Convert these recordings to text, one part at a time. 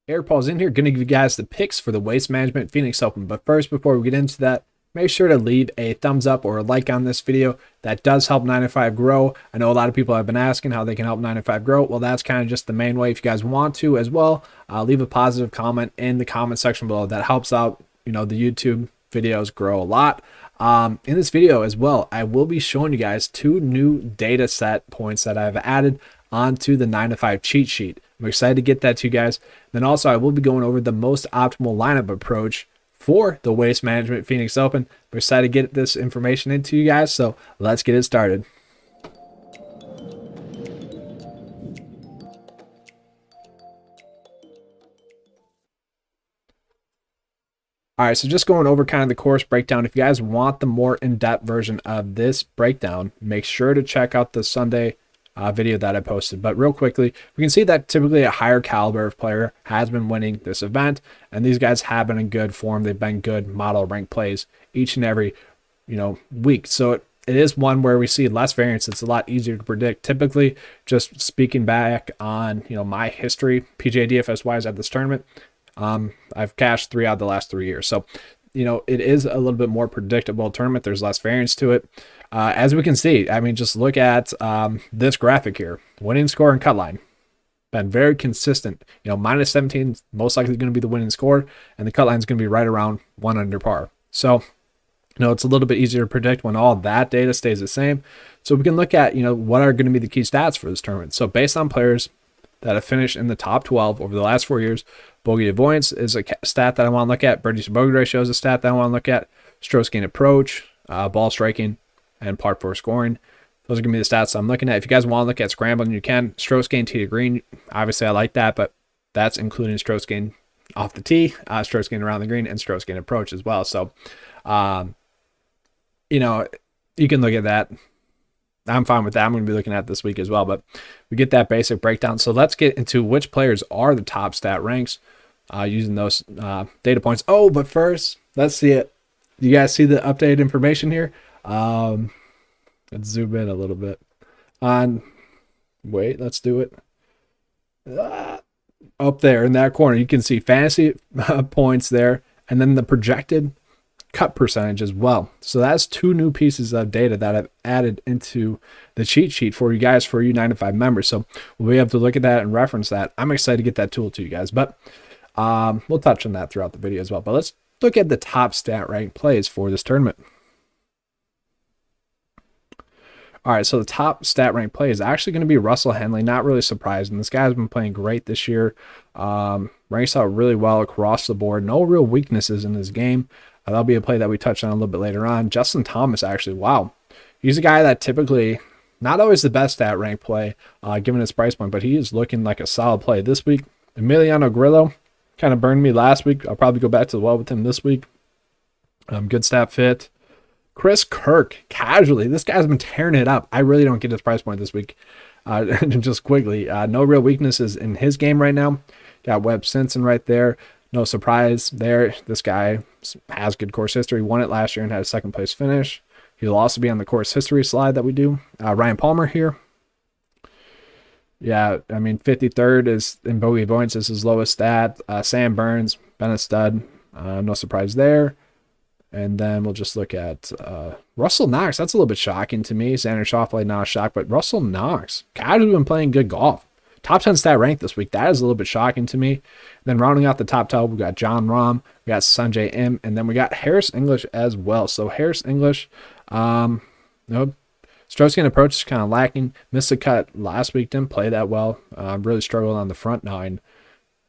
Eric Paul's in here, going to give you guys the picks for the Waste Management Phoenix Open. But first, before we get into that, make sure to leave a thumbs up or a like on this video. That does help 9 to 5 grow. I know a lot of people have been asking how they can help 9 to 5 grow. Well, that's kind of just the main way. If you guys want to as well, leave a positive comment in the comment section below. That helps out, the YouTube videos grow a lot. In this video as well, I will be showing you guys 2 new data set points that I've added onto the 9 to 5 cheat sheet. I'm excited to get that to you guys. Then also I will be going over the most optimal lineup approach for the Waste Management Phoenix Open. We're excited to get this information into you guys, so let's get it started. All right, so just going over kind of the course breakdown. If you guys want the more in-depth version of this breakdown, make sure to check out the Sunday video that I posted. But real quickly, we can see that typically a higher caliber of player has been winning this event, and these guys have been in good form. They've been good model rank plays each and every week. So it is one where we see less variance. It's a lot easier to predict. Typically, just speaking back on my history PGA DFS wise at this tournament, I've cashed 3 out of the last 3 years. So it is a little bit more predictable tournament. There's less variance to it. As we can see, I mean, just look at this graphic here. Winning score and cut line. Been very consistent. Minus 17 most likely going to be the winning score, and the cut line is going to be right around 1 under par. So, it's a little bit easier to predict when all that data stays the same. So we can look at, what are going to be the key stats for this tournament. So based on players that have finished in the top 12 over the last 4 years, bogey avoidance is a stat that I want to look at. Birdie to bogey ratio is a stat that I want to look at. Strokes gained approach, ball striking, and par 4 scoring. Those are going to be the stats I'm looking at. If you guys want to look at scrambling, you can. Strokes gained tee to green. Obviously, I like that, but that's including strokes gained off the tee, strokes gained around the green, and strokes gained approach as well. So, you can look at that. I'm fine with that. I'm going to be looking at this week as well, but we get that basic breakdown. So let's get into which players are the top stat ranks using those data points. Oh, but first, let's see it. You guys see the updated information here? Let's zoom in a little bit. Wait, let's do it. Up there in that corner, you can see fantasy points there, and then the projected cut percentage as well. So that's 2 new pieces of data that I've added into the cheat sheet for you guys, for you 9 to 5 members. So we'll be able to look at that and reference that. I'm excited to get that tool to you guys, but we'll touch on that throughout the video as well. But let's look at the top stat rank plays for this tournament. All right, so the top stat rank play is actually going to be Russell Henley. Not really surprising. This guy's been playing great this year. Ranks out really well across the board. No real weaknesses in his game. That'll be a play that we touch on a little bit later on. Justin Thomas, actually, wow. He's a guy that typically, not always the best stat rank play, given his price point, but he is looking like a solid play this week. Emiliano Grillo kind of burned me last week. I'll probably go back to the well with him this week. Good stat fit. Chris Kirk, casually. This guy's been tearing it up. I really don't get his price point this week. Just quickly, no real weaknesses in his game right now. Got Webb Simpson right there. No surprise there. This guy has good course history. Won it last year and had a 2nd place finish. He'll also be on the course history slide that we do. Ryan Palmer here. Yeah, I mean, 53rd is in bogey avoidance. This is his lowest stat. Sam Burns, been a stud. No surprise there. And then we'll just look at Russell Knox. That's a little bit shocking to me. Xander Schauffele, not a shock, but Russell Knox, guys who've been playing good golf. Top 10 stat rank this week. That is a little bit shocking to me. Then rounding out the top 12, we got John Rahm, we got Sanjay M, and then we got Harris English as well. So Harris English, strokes gained approach is kind of lacking. Missed a cut last week, didn't play that well. Really struggled on the front 9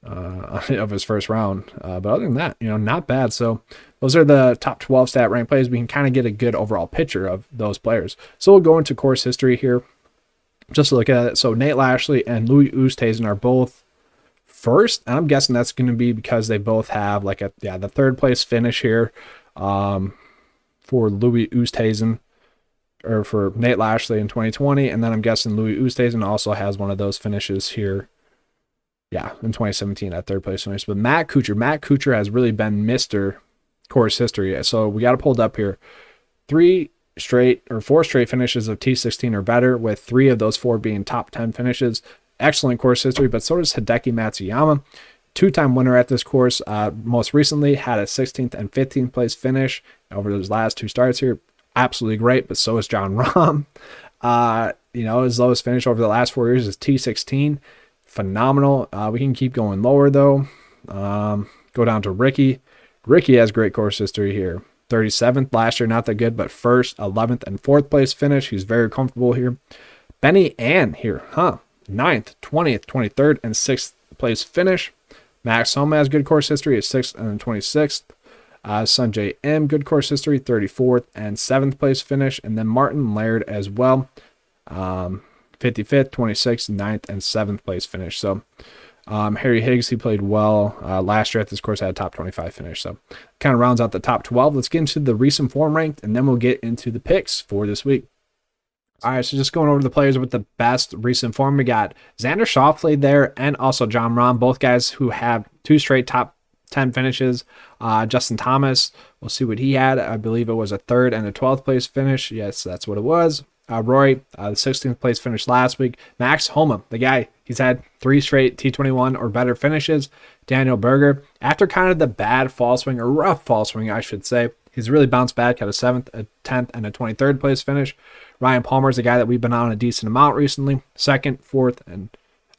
of his first round. But other than that, not bad. So those are the top 12 stat rank plays. We can kind of get a good overall picture of those players. So we'll go into course history here, just to look at it. So Nate Lashley and Louis Oosthuizen are both first. And I'm guessing that's going to be because they both have like the 3rd place finish here for Louis Oosthuizen, or for Nate Lashley in 2020. And then I'm guessing Louis Oosthuizen also has one of those finishes here. Yeah, in 2017 at 3rd place finish. But Matt Kuchar has really been Mr. Course history. So we got it pulled up here. 4 straight finishes of T16 or better, with 3 of those 4 being top 10 finishes. Excellent course history, but so does Hideki Matsuyama. two-time winner at this course. Most recently had a 16th and 15th place finish over those last 2 starts here. Absolutely great, but so is Jon Rahm. His lowest finish over the last 4 years is T16. Phenomenal. We can keep going lower, though. Go down to Ricky. Ricky has great course history here. 37th last year, not that good, but 1st, 11th, and 4th place finish. He's very comfortable here. Benny Ann here, 9th, 20th, 23rd, and 6th place finish. Max Homa has good course history at 6th and 26th. Sanjay M, good course history, 34th and 7th place finish. And then Martin Laird as well, 55th, 26th, 9th, and 7th place finish. So Harry Higgs, he played well last year at this course, had a top 25 finish. So kind of rounds out the top 12. Let's get into the recent form ranked, and then we'll get into the picks for this week. All right, so just going over the players with the best recent form, we got Xander Schauffele there and also Jon Rahm, both guys who have 2 straight top 10 finishes. Justin Thomas, we'll see what he had. I believe it was a 3rd and a 12th place finish. Yes, that's what it was. Rory, the 16th place finish last week. Max Homa, the guy, he's had 3 straight T21 or better finishes. Daniel Berger, after kind of the bad fall swing, or rough fall swing, I should say, he's really bounced back, had a 7th, a 10th, and a 23rd place finish. Ryan Palmer is a guy that we've been on a decent amount recently. 2nd, 4th, and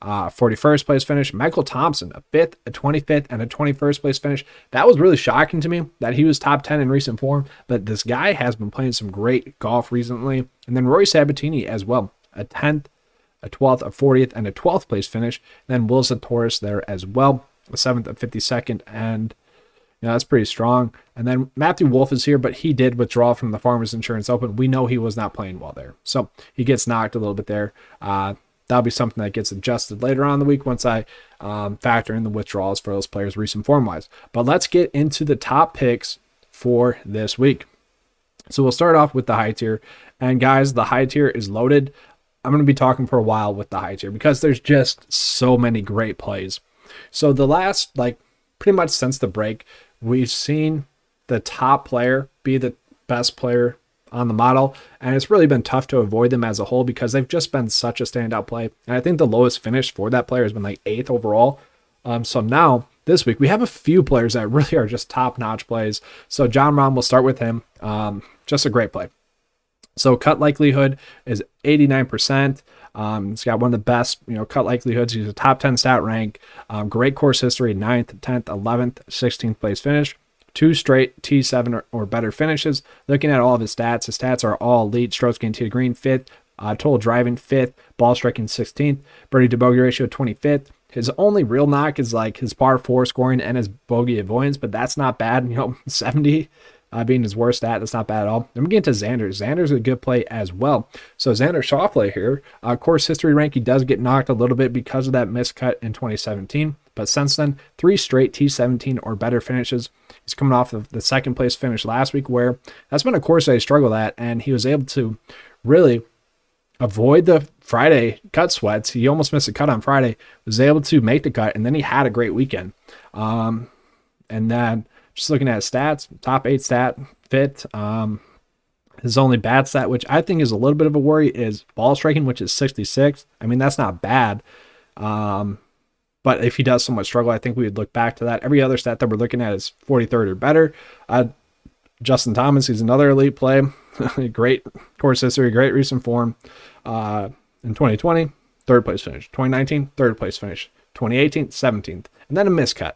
41st place finish. Michael Thompson, a 5th, a 25th, and a 21st place finish. That was really shocking to me that he was top 10 in recent form, but this guy has been playing some great golf recently. And then Rory Sabatini as well, a 10th, a 12th, a 40th, and a 12th place finish. And then Will Zalatoris there as well, a 7th, a 52nd, and that's pretty strong. And then Matthew Wolff is here, but he did withdraw from the Farmers Insurance Open. We know he was not playing well there, so he gets knocked a little bit there. That'll be something that gets adjusted later on in the week once I factor in the withdrawals for those players recent form-wise. But let's get into the top picks for this week. So we'll start off with the high tier. And guys, the high tier is loaded. I'm going to be talking for a while with the high tier because there's just so many great plays. So the last, pretty much since the break, we've seen the top player be the best player on the model, and it's really been tough to avoid them as a whole because they've just been such a standout play. And I think the lowest finish for that player has been 8th overall. So now this week we have a few players that really are just top-notch plays. So Jon Rahm, we'll start with him. Just a great play. So cut likelihood is 89%. He's got one of the best, cut likelihoods. He's a top 10 stat rank. Great course history, 9th, 10th, 11th, 16th place finish. 2 straight T7 or better finishes. Looking at all of his stats are all elite. Strokes gained tee to green, 5th. Total driving, 5th. Ball striking, 16th. Birdie to bogey ratio, 25th. His only real knock is his par 4 scoring and his bogey avoidance, but that's not bad. 70 being his worst stat, that's not bad at all. Then we get into Xander. Xander's a good play as well. So Xander Schauffele here, course history rank, he does get knocked a little bit because of that miscut in 2017. But since then, 3 straight T17 or better finishes. He's coming off of the 2nd place finish last week, where that's been a course that he struggled at, and he was able to really avoid the Friday cut sweats. He almost missed a cut on Friday, was able to make the cut, and then he had a great weekend. And then just looking at his stats, top 8 stat fit. His only bad stat, which I think is a little bit of a worry, is ball striking, which is 66. I mean, that's not bad. But if he does somewhat struggle, I think we would look back to that. Every other stat that we're looking at is 43rd or better. Justin Thomas, he's another elite play. Great course history, great recent form. In 2020, 3rd place finish. 2019, 3rd place finish. 2018, 17th. And then a miscut.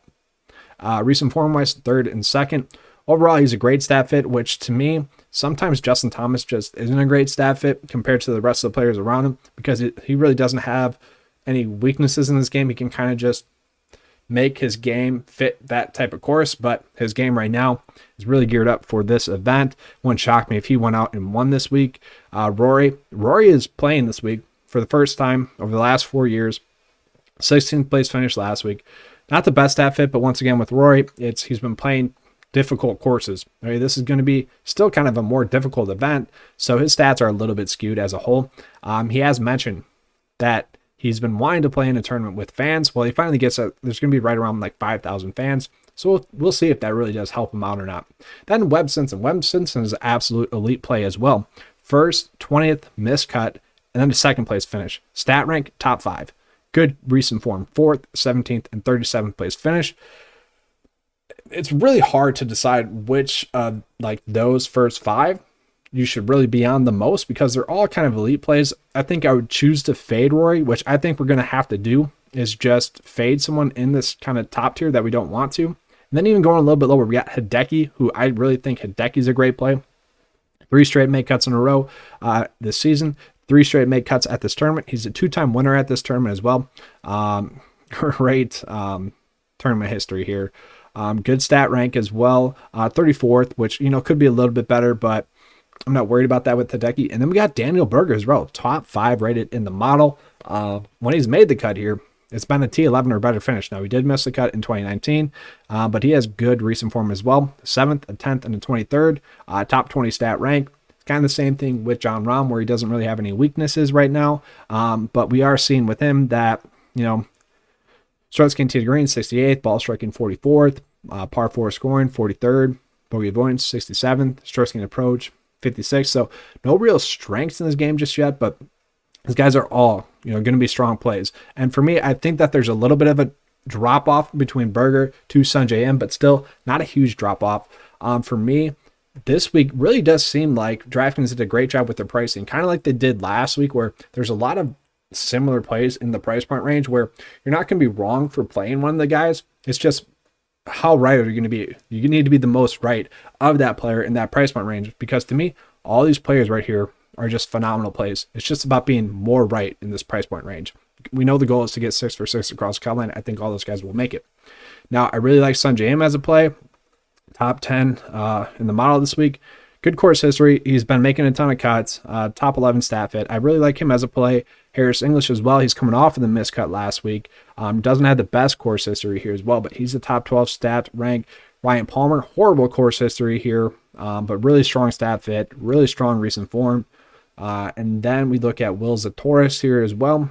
Recent form-wise, 3rd and 2nd. Overall, he's a great stat fit, which to me, sometimes Justin Thomas just isn't a great stat fit compared to the rest of the players around him because he really doesn't have any weaknesses in this game. He can kind of just make his game fit that type of course, but his game right now is really geared up for this event. Wouldn't shock me if he went out and won this week. Rory is playing this week for the first time over the last 4 years. 16th place finish last week. Not the best stat fit, but once again with Rory, he's been playing difficult courses. Okay, this is going to be still kind of a more difficult event, so his stats are a little bit skewed as a whole. He has mentioned that he's been wanting to play in a tournament with fans. Well, he finally gets there's going to be right around 5,000 fans. So we'll see if that really does help him out or not. Then Webb Simpson. Webb Simpson is an absolute elite play as well. 1st, 20th, miscut, and then the 2nd place finish. Stat rank, top 5. good recent form, 4th, 17th, and 37th place finish. It's really hard to decide which like those first 5 you should really be on the most, because they're all kind of elite plays. I think I would choose to fade Rory, which I think we're going to have to do, is just fade someone in this kind of top tier that we don't want to. And then even going a little bit lower, we got Hideki, who I really think Hideki's a great play. 3 straight make cuts in a row this season. 3 straight make cuts at this tournament. He's a 2-time winner at this tournament as well. Great tournament history here. Good stat rank as well. 34th, which, could be a little bit better, but I'm not worried about that with Hideki. And then we got Daniel Berger as well, top 5 rated in the model. When he's made the cut here, it's been a T11 or better finish. Now, he did miss the cut in 2019, but he has good recent form as well. 7th, a 10th, and a 23rd. Top 20 stat rank. Kind of the same thing with Jon Rahm, where he doesn't really have any weaknesses right now. But we are seeing with him that, strokes gained tee to green, 68th, ball striking 44th, par 4 scoring 43rd, bogey avoidance 67th, strokes gained approach 56th. So no real strengths in this game just yet, but these guys are all, going to be strong plays. And for me, I think that there's a little bit of a drop off between Berger to Sungjae Im, but still not a huge drop off. For me, this week really does seem like DraftKings did a great job with their pricing, kind of like they did last week, where there's a lot of similar plays in the price point range where you're not going to be wrong for playing one of the guys. It's just how right are you going to be? You need to be the most right of that player in that price point range, because to me, all these players right here are just phenomenal plays. It's just about being more right in this price point range. We know the goal is to get 6 for 6 across the cut line. I think all those guys will make it. Now, I really like Sungjae Im as a play. Top 10 in the model this week. Good course history. He's been making a ton of cuts. Top 11 stat fit. I really like him as a play. Harris English as well. He's coming off of the miscut last week. Doesn't have the best course history here as well, but he's a top 12 stat rank. Ryan Palmer, horrible course history here, but really strong stat fit, really strong recent form. And then we look at Will Zalatoris here as well.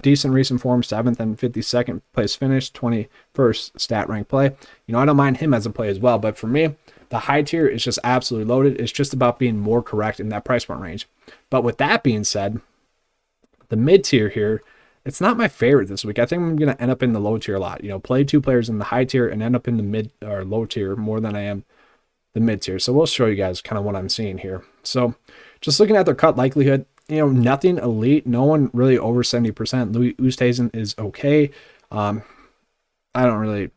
Decent recent form, 7th and 52nd place finish, 21st stat rank play. I don't mind him as a play as well, but for me, the high tier is just absolutely loaded. It's just about being more correct in that price point range. But with that being said, the mid tier here, it's not my favorite this week. I think I'm going to end up in the low tier a lot. Play 2 players in the high tier and end up in the mid or low tier more than I am the mid tier. So we'll show you guys kind of what I'm seeing here. So just looking at their cut likelihood, nothing elite. No one really over 70%. Louis Oosthuizen is okay. I don't really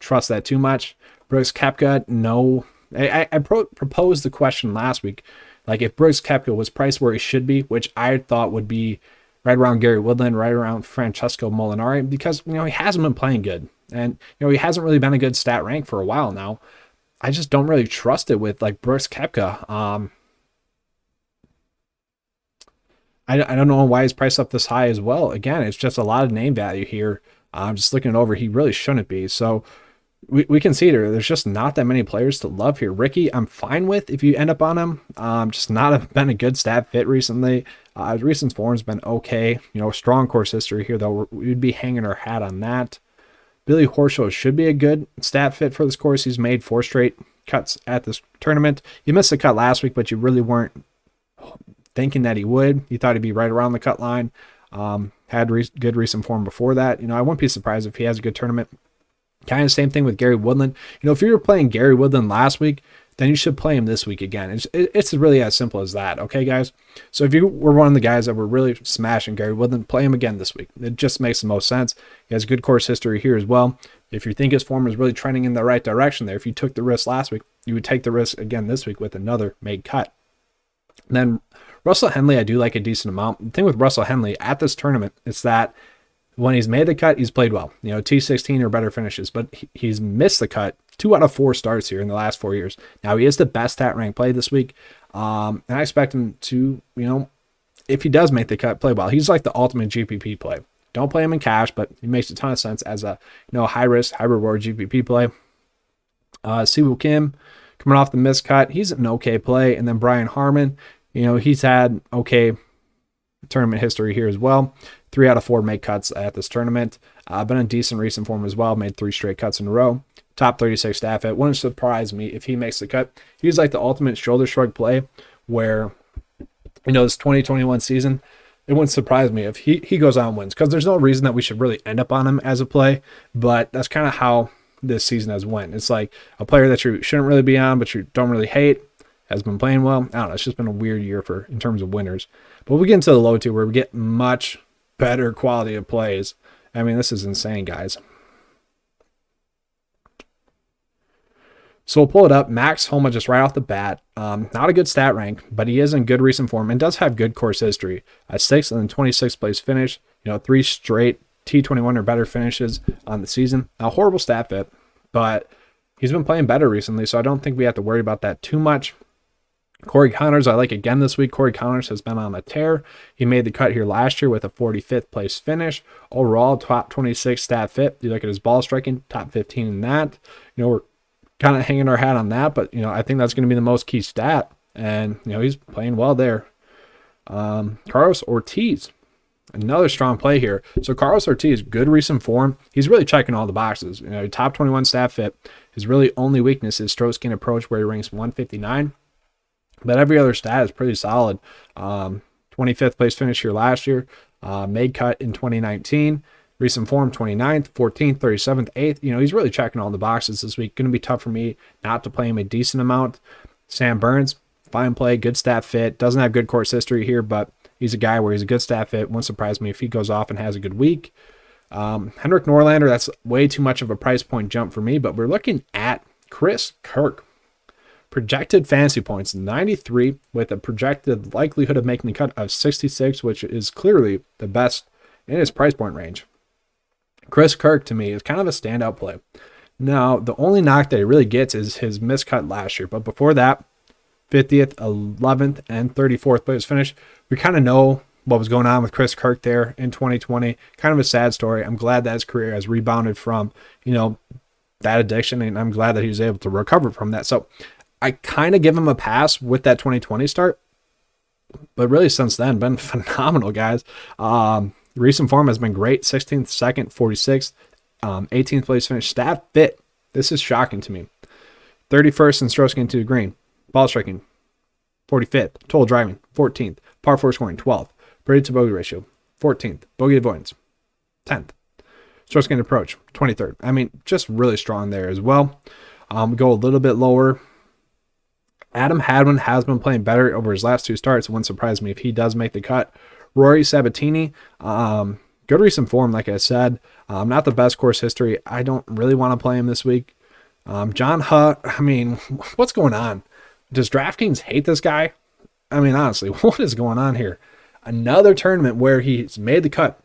trust that too much. Brooks Koepka, no. I proposed the question last week, like if Brooks Koepka was priced where he should be, which I thought would be right around Gary Woodland, right around Francesco Molinari, because, he hasn't been playing good. And, he hasn't really been a good stat rank for a while now. I just don't really trust it with like Brooks Koepka. I don't know why he's priced up this high as well. Again, it's just a lot of name value here. I'm just looking it over. He really shouldn't be. So we can see there's just not that many players to love here. Ricky, I'm fine with if you end up on him. Just not been a good stat fit recently. His recent form's been okay. Strong course history here, though. We'd be hanging our hat on that. Billy Horschel should be a good stat fit for this course. He's made 4 straight cuts at this tournament. You missed the cut last week, but you really weren't thinking that he would. You thought he'd be right around the cut line. Had good recent form before that. I wouldn't be surprised if he has a good tournament. Kind of same thing with Gary Woodland. If you were playing Gary Woodland last week, then you should play him this week again. It's really as simple as that. Okay, guys? So if you were one of the guys that were really smashing Gary Woodland, play him again this week. It just makes the most sense. He has good course history here as well. If you think his form is really trending in the right direction there, if you took the risk last week, you would take the risk again this week with another made cut. And then Russell Henley, I do like a decent amount. The thing with Russell Henley at this tournament is that when he's made the cut, he's played well. T16 or better finishes, but he's missed the cut 2 out of 4 starts here in the last 4 years. Now, he is the best stat rank play this week, and I expect him to, if he does make the cut, play well. He's like the ultimate GPP play. Don't play him in cash, but he makes a ton of sense as a high risk, high reward GPP play. Siwoo Kim coming off the missed cut, he's an okay play, and then Brian Harman, he's had okay tournament history here as well. 3 out of 4 make cuts at this tournament. Been in decent recent form as well. Made 3 straight cuts in a row. Top 36 stat fit. Wouldn't surprise me if he makes the cut. He's like the ultimate shoulder shrug play where, this 2021 season, it wouldn't surprise me if he goes on and wins, because there's no reason that we should really end up on him as a play, but that's kind of how this season has went. It's like a player that you shouldn't really be on, but you don't really hate, has been playing well. I don't know. It's just been a weird year in terms of winners. But we get into the low tier where we get much better quality of plays. I mean, this is insane, guys. So we'll pull it up. Max Homa just right off the bat. Not a good stat rank, but he is in good recent form and does have good course history. A 6th and then 26th place finish. 3 straight T21 or better finishes on the season. A horrible stat fit, but he's been playing better recently, so I don't think we have to worry about that too much. Corey Connors, I like again this week. Corey Connors has been on a tear. He made the cut here last year with a 45th place finish. Overall, top 26 stat fit. You look at his ball striking, top 15 in that. We're kind of hanging our hat on that, but I think that's going to be the most key stat, and he's playing well there. Carlos Ortiz, another strong play here. So Carlos Ortiz, good recent form. He's really checking all the boxes. Top 21 stat fit. His really only weakness is stroke gain approach, where he ranks 159. But every other stat is pretty solid. 25th place finish here last year. Made cut in 2019. Recent form, 29th, 14th, 37th, 8th. He's really checking all the boxes this week. Going to be tough for me not to play him a decent amount. Sam Burns, fine play, good stat fit. Doesn't have good course history here, but he's a guy where he's a good stat fit. Won't surprise me if he goes off and has a good week. Henrik Norlander, that's way too much of a price point jump for me, but we're looking at Chris Kirk. Projected fantasy points, 93, with a projected likelihood of making the cut of 66, which is clearly the best in his price point range. Chris Kirk, to me, is kind of a standout play. Now, the only knock that he really gets is his miscut last year, but before that, 50th, 11th, and 34th place finish. We kind of know what was going on with Chris Kirk there in 2020. Kind of a sad story. I'm glad that his career has rebounded from, that addiction, and I'm glad that he was able to recover from that. So I kind of give him a pass with that 2020 start, but really since then, been phenomenal, guys. Recent form has been great. 16th, 2nd, 46th, 18th place finish. Stat fit. This is shocking to me. 31st in stroke gain to the green. Ball striking, 45th. Total driving, 14th. Par 4 scoring, 12th. Birdie to bogey ratio, 14th. Bogey avoidance, 10th. Stroke gain approach, 23rd. I mean, just really strong there as well. Go a little bit lower. Adam Hadwin has been playing better over his last 2 starts. It wouldn't surprise me if he does make the cut. Rory Sabatini, good recent form, like I said. Not the best course history. I don't really want to play him this week. John Hutt, I mean, what's going on? Does DraftKings hate this guy? I mean, honestly, what is going on here? Another tournament where he's made the cut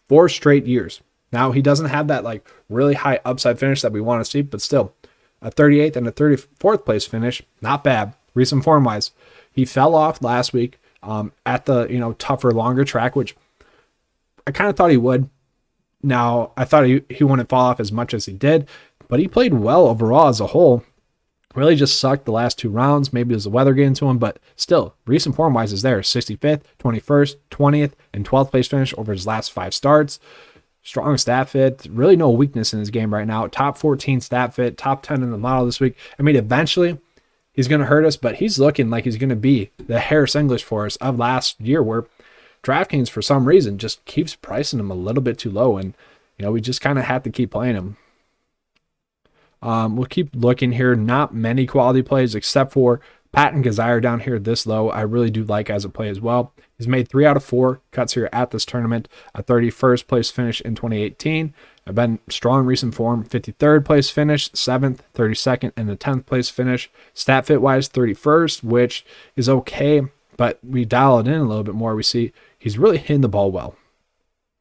4 straight years. Now, he doesn't have that really high upside finish that we want to see, but still, a 38th and a 34th place finish, not bad. Recent form wise, he fell off last week at the tougher, longer track, which I kind of thought he would. Now, I thought he wouldn't fall off as much as he did, but he played well overall as a whole. Really just sucked the last 2 rounds. Maybe it was the weather getting to him, but still, recent form wise is there. 65th, 21st, 20th, and 12th place finish over his last 5 starts. Strong stat fit. Really no weakness in his game right now. Top 14 stat fit. Top 10 in the model this week. I mean, eventually he's going to hurt us, but he's looking like he's going to be the Harris English for us of last year, where DraftKings, for some reason, just keeps pricing him a little bit too low, and we just kind of have to keep playing him. We'll keep looking here. Not many quality plays except for Patton Kazire down here this low. I really do like as a play as well. He's made 3 out of 4 cuts here at this tournament. A 31st place finish in 2018. I've been strong recent form. 53rd place finish, 7th, 32nd, and the 10th place finish. Stat fit wise, 31st, which is okay, but we dial it in a little bit more. We see he's really hitting the ball well.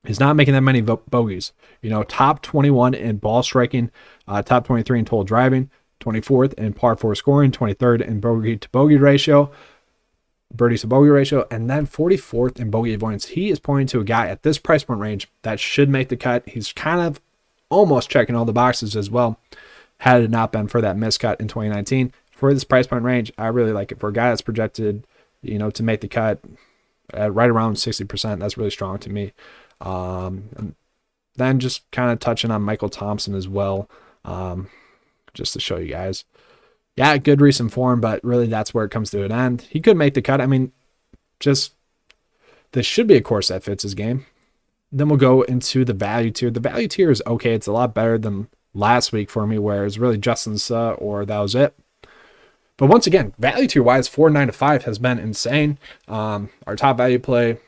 He's not making that many bogeys. Top 21 in ball striking, top 23 in total driving, 24th in par 4 scoring, 23rd in bogey to bogey ratio, birdies to bogey ratio, and then 44th in bogey avoidance. He is pointing to a guy at this price point range that should make the cut. He's kind of almost checking all the boxes as well, had it not been for that miscut in 2019. For this price point range, I really like it. For a guy that's projected, to make the cut at right around 60%, that's really strong to me. And then just kind of touching on Michael Thompson as well, just to show you guys. Yeah, good recent form, but really that's where it comes to an end. He could make the cut. I mean, just this should be a course that fits his game. Then we'll go into the value tier. The value tier is okay. It's a lot better than last week for me, where it's really Justin Suh or that was it. But once again, value tier wise, 495 has been insane. Our top value play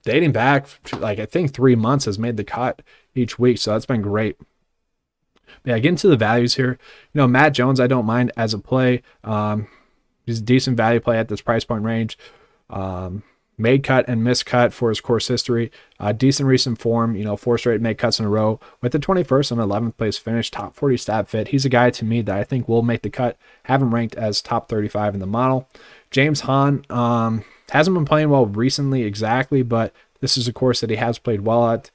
dating back to, like, I think 3 months has made the cut each week. So that's been great. But yeah, get into the values here. You know, Matt Jones, I don't mind as a play. He's a decent value play at this price point range. Made cut and missed cut for his course history. Decent recent form, you know, 4 straight made cuts in a row with the 21st and 11th place finish, top 40 stat fit. He's a guy to me that I think will make the cut. Have him ranked as top 35 in the model. James Hahn hasn't been playing well recently exactly, but this is a course that he has played well at.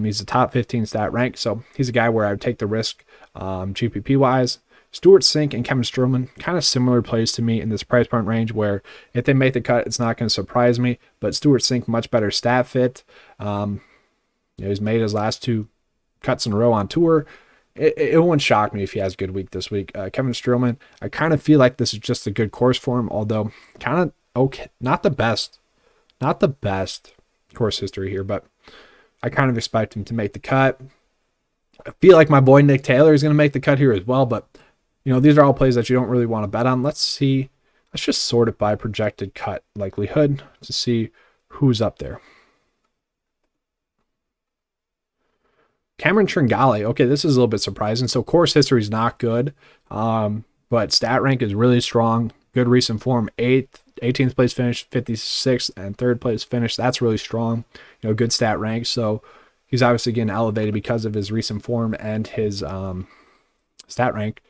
He's a top 15 stat rank, so he's a guy where I would take the risk GPP wise. Stuart Sink and Kevin Stroman, kind of similar plays to me in this price point range, where if they make the cut, it's not going to surprise me. But Stuart Sink, much better stat fit. You know, he's made his last 2 cuts in a row on tour. It won't shock me if he has a good week this week. Kevin Stroman, I kind of feel like this is just a good course for him, although kind of okay, not the best course history here, but I kind of expect him to make the cut. I feel like my boy Nick Taylor is going to make the cut here as well, but you know, these are all plays that you don't really want to bet on. Let's see. Let's just sort it by projected cut likelihood to see who's up there. Cameron Tringale. Okay, this is a little bit surprising. So course history is not good, but stat rank is really strong. Good recent form. 18th place finish, 56th and 3rd place finish. That's really strong. You know, good stat rank. So he's obviously getting elevated because of his recent form and his stat rank.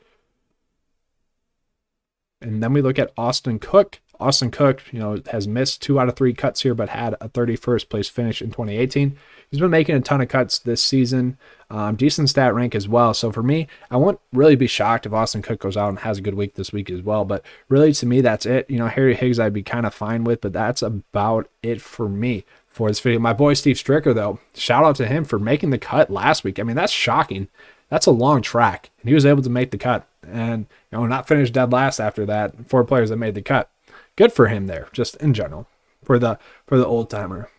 And then we look at Austin Cook. Austin Cook, you know, has missed 2 out of 3 cuts here, but had a 31st place finish in 2018. He's been making a ton of cuts this season. Decent stat rank as well. So for me, I won't really be shocked if Austin Cook goes out and has a good week this week as well. But really, to me, that's it. You know, Harry Higgs I'd be kind of fine with, but that's about it for me for this video. My boy Steve Stricker, though, shout out to him for making the cut last week. I mean, that's shocking. That's a long track, and he was able to make the cut and, you know, not finish dead last after that. 4 players that made the cut. Good for him there, just in general, for the old timer.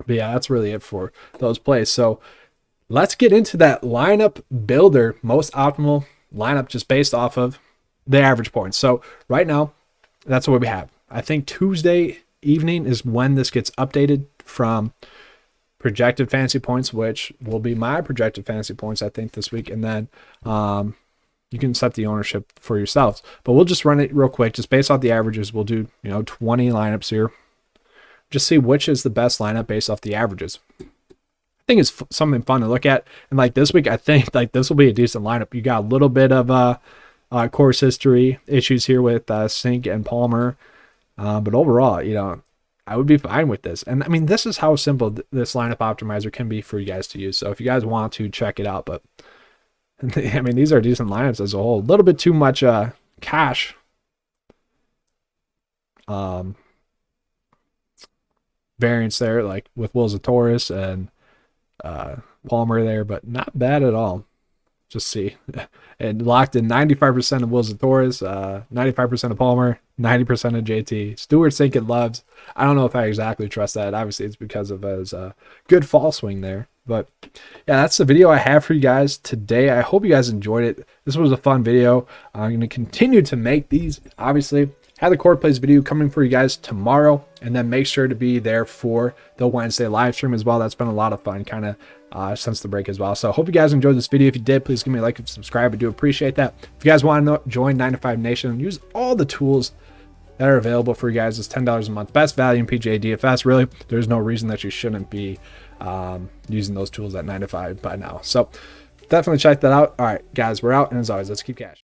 But yeah, that's really it for those plays. So let's get into that lineup builder, most optimal lineup just based off of the average points. So right now, that's what we have. I think Tuesday evening is when this gets updated from projected fantasy points, which will be my projected fantasy points, I think, this week. And then you can set the ownership for yourselves. But we'll just run it real quick, just based off the averages. We'll do, you know, 20 lineups here. Just see which is the best lineup based off the averages. I think it's something fun to look at. And like this week, I think like this will be a decent lineup. You got a little bit of course history issues here with Sink and Palmer. But overall, you know, I would be fine with this. And I mean, this is how simple this lineup optimizer can be for you guys to use. So if you guys want to, check it out. But I mean, these are decent lineups as a whole. A little bit too much cash variance there, like with Will Zalatoris and Palmer there, but not bad at all. Just see. And locked in 95% of Will Zalatoris, 95% of Palmer, 90% of JT. Stewart Sink and Loves. I don't know if I exactly trust that. Obviously, it's because of his good fall swing there. But yeah, that's the video I have for you guys today. I hope you guys enjoyed it. This was a fun video. I'm going to continue to make these. Obviously, have the Core Plays video coming for you guys tomorrow. And then make sure to be there for the Wednesday live stream as well. That's been a lot of fun kind of since the break as well. So I hope you guys enjoyed this video. If you did, please give me a like and subscribe. I do appreciate that. If you guys want to join 9 to 5 Nation, use all the tools that are available for you guys. It's $10 a month. Best value in PGA DFS. Really, there's no reason that you shouldn't be using those tools at 9 to 5 by now. So definitely check that out. All right, guys, we're out. And as always, let's keep cash.